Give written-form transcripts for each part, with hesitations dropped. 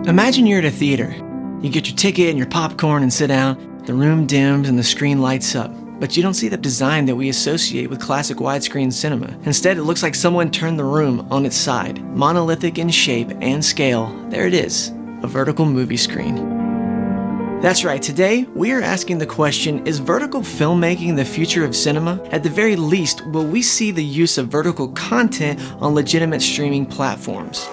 Imagine you're at a theater. You get your ticket and your popcorn and sit down. The room dims and the screen lights up. But you don't see the design that we associate with classic widescreen cinema. Instead, it looks like someone turned the room on its side. Monolithic in shape and scale, there it is, a vertical movie screen. That's right, today we are asking the question, is vertical filmmaking the future of cinema? At the very least, will we see the use of vertical content on legitimate streaming platforms?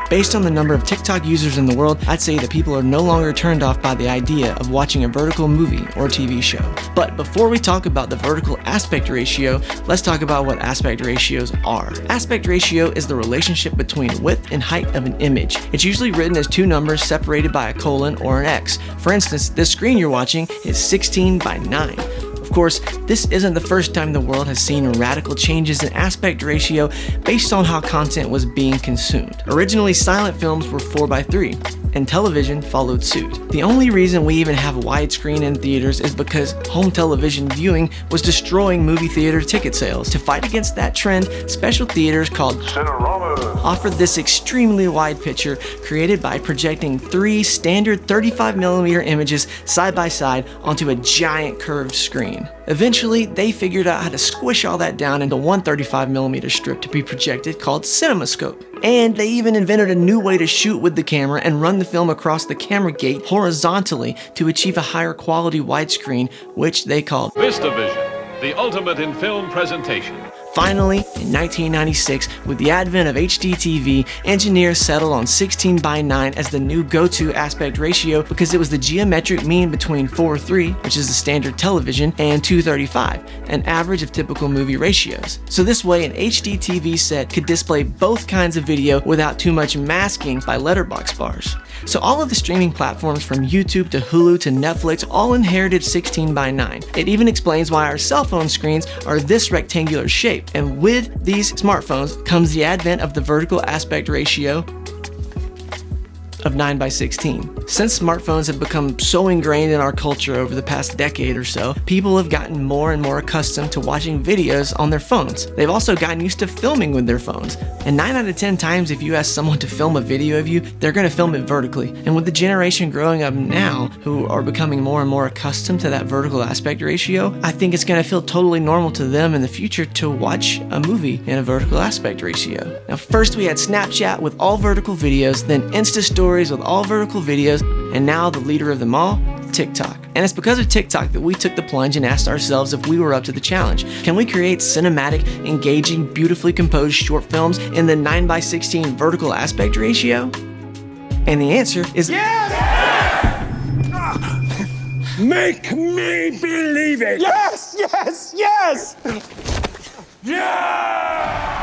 Based on the number of TikTok users in the world, I'd say that people are no longer turned off by the idea of watching a vertical movie or TV show. But before we talk about the vertical aspect ratio, let's talk about what aspect ratios are. Aspect ratio is the relationship between width and height of an image. It's usually written as two numbers separated by a colon or an X. For instance, this screen you're watching is 16 by 9. Of course, this isn't the first time the world has seen radical changes in aspect ratio based on how content was being consumed. Originally, silent films were 4:3, and television followed suit. The only reason we even have widescreen in theaters is because home television viewing was destroying movie theater ticket sales. To fight against that trend, special theaters called Cineramas offered this extremely wide picture created by projecting 3 standard 35mm images side by side onto a giant curved screen. Eventually, they figured out how to squish all that down into one 35mm strip to be projected called CinemaScope. And they even invented a new way to shoot with the camera and run the film across the camera gate horizontally to achieve a higher quality widescreen, which they called VistaVision, the ultimate in film presentation. Finally, in 1996, with the advent of HD TV, engineers settled on 16 by 9 as the new go-to aspect ratio because it was the geometric mean between 4:3, which is the standard television, and 2:35, an average of typical movie ratios. So this way, an HD TV set could display both kinds of video without too much masking by letterbox bars. So all of the streaming platforms from YouTube to Hulu to Netflix all inherited 16 by 9. It even explains why our cell phone screens are this rectangular shape. And with these smartphones comes the advent of the vertical aspect ratio of 9:16. Since smartphones have become so ingrained in our culture over the past decade or so, people have gotten more and more accustomed to watching videos on their phones. They've also gotten used to filming with their phones. And 9 out of 10 times if you ask someone to film a video of you, they're going to film it vertically. And with the generation growing up now, who are becoming more and more accustomed to that vertical aspect ratio, I think it's going to feel totally normal to them in the future to watch a movie in a vertical aspect ratio. Now first we had Snapchat with all vertical videos, then Insta Stories with all vertical videos, and now the leader of them all, TikTok. And it's because of TikTok that we took the plunge and asked ourselves if we were up to the challenge. Can we create cinematic, engaging, beautifully composed short films in the 9:16 vertical aspect ratio? And the answer is yes! Make me believe it! Yes! Yes! Yes! Yeah!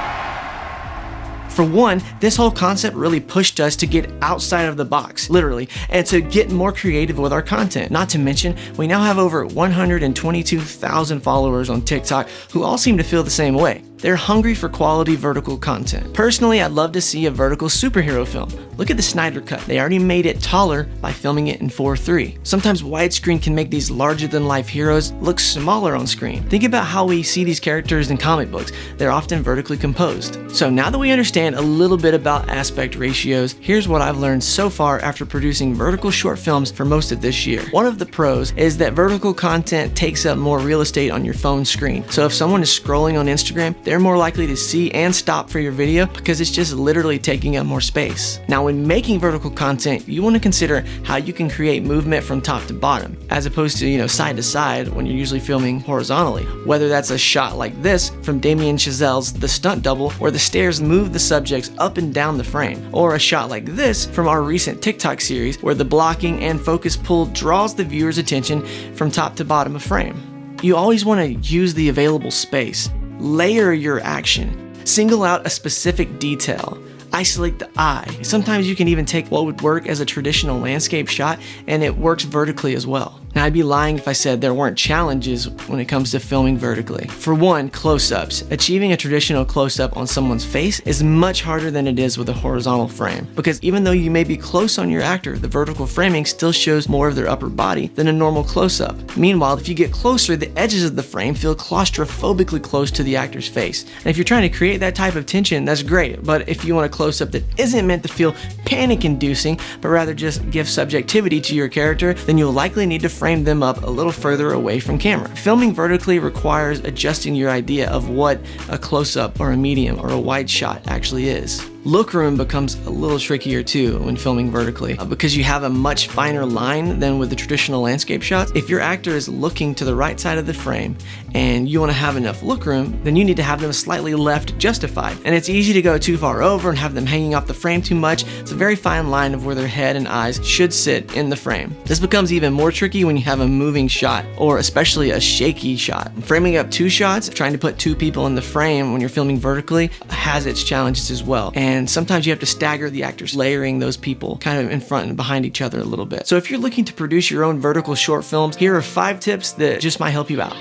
For one, this whole concept really pushed us to get outside of the box, literally, and to get more creative with our content. Not to mention, we now have over 122,000 followers on TikTok who all seem to feel the same way. They're hungry for quality vertical content. Personally, I'd love to see a vertical superhero film. Look at the Snyder Cut. They already made it taller by filming it in 4:3. Sometimes widescreen can make these larger-than-life heroes look smaller on screen. Think about how we see these characters in comic books. They're often vertically composed. So now that we understand a little bit about aspect ratios, here's what I've learned so far after producing vertical short films for most of this year. One of the pros is that vertical content takes up more real estate on your phone screen. So if someone is scrolling on Instagram, they're more likely to see and stop for your video because it's just literally taking up more space. Now, when making vertical content, you want to consider how you can create movement from top to bottom, as opposed to, side to side when you're usually filming horizontally. Whether that's a shot like this from Damien Chazelle's The Stunt Double, where the stairs move the subjects up and down the frame, or a shot like this from our recent TikTok series, where the blocking and focus pull draws the viewer's attention from top to bottom of frame. You always want to use the available space. Layer your action. Single out a specific detail. Isolate the eye. Sometimes you can even take what would work as a traditional landscape shot and it works vertically as well. Now, I'd be lying if I said there weren't challenges when it comes to filming vertically. For one, close-ups. Achieving a traditional close-up on someone's face is much harder than it is with a horizontal frame, because even though you may be close on your actor, the vertical framing still shows more of their upper body than a normal close-up. Meanwhile, if you get closer, the edges of the frame feel claustrophobically close to the actor's face. And if you're trying to create that type of tension, that's great, but if you want a close-up that isn't meant to feel panic-inducing, but rather just give subjectivity to your character, then you'll likely need to frame them up a little further away from camera. Filming vertically requires adjusting your idea of what a close-up or a medium or a wide shot actually is. Look room becomes a little trickier too when filming vertically because you have a much finer line than with the traditional landscape shots. If your actor is looking to the right side of the frame and you want to have enough look room, then you need to have them slightly left justified. And it's easy to go too far over and have them hanging off the frame too much. It's a very fine line of where their head and eyes should sit in the frame. This becomes even more tricky when you have a moving shot, or especially a shaky shot. Framing up two shots, trying to put two people in the frame when you're filming vertically has its challenges as well. And sometimes you have to stagger the actors, layering those people kind of in front and behind each other a little bit. So if you're looking to produce your own vertical short films, here are 5 tips that just might help you out.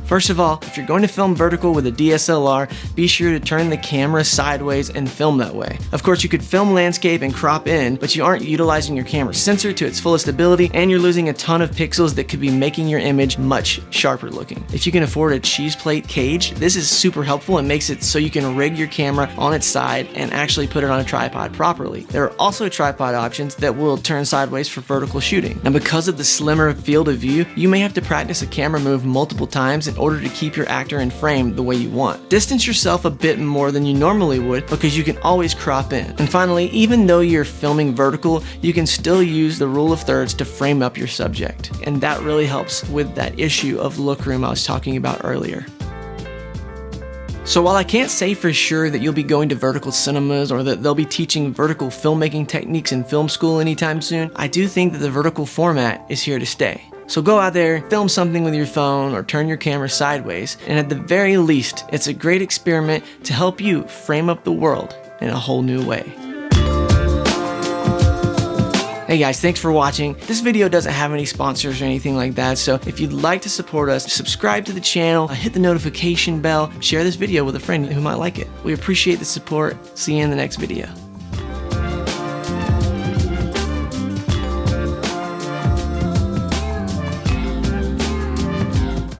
First of all, if you're going to film vertical with a DSLR, be sure to turn the camera sideways and film that way. Of course, you could film landscape and crop in, but you aren't utilizing your camera sensor to its fullest ability, and you're losing a ton of pixels that could be making your image much sharper looking. If you can afford a cheese plate cage, this is super helpful and makes it so you can rig your camera on its side and actually put it on a tripod properly. There are also tripod options that will turn sideways for vertical shooting. Now, because of the slimmer field of view, you may have to practice a camera move multiple times in order to keep your actor in frame the way you want. Distance yourself a bit more than you normally would because you can always crop in. And finally, even though you're filming vertical, you can still use the rule of thirds to frame up your subject. And that really helps with that issue of look room I was talking about earlier. So while I can't say for sure that you'll be going to vertical cinemas or that they'll be teaching vertical filmmaking techniques in film school anytime soon, I do think that the vertical format is here to stay. So go out there, film something with your phone or turn your camera sideways, and at the very least, it's a great experiment to help you frame up the world in a whole new way. Hey guys, thanks for watching. This video doesn't have any sponsors or anything like that, so if you'd like to support us, subscribe to the channel, hit the notification bell, share this video with a friend who might like it. We appreciate the support. See you in the next video.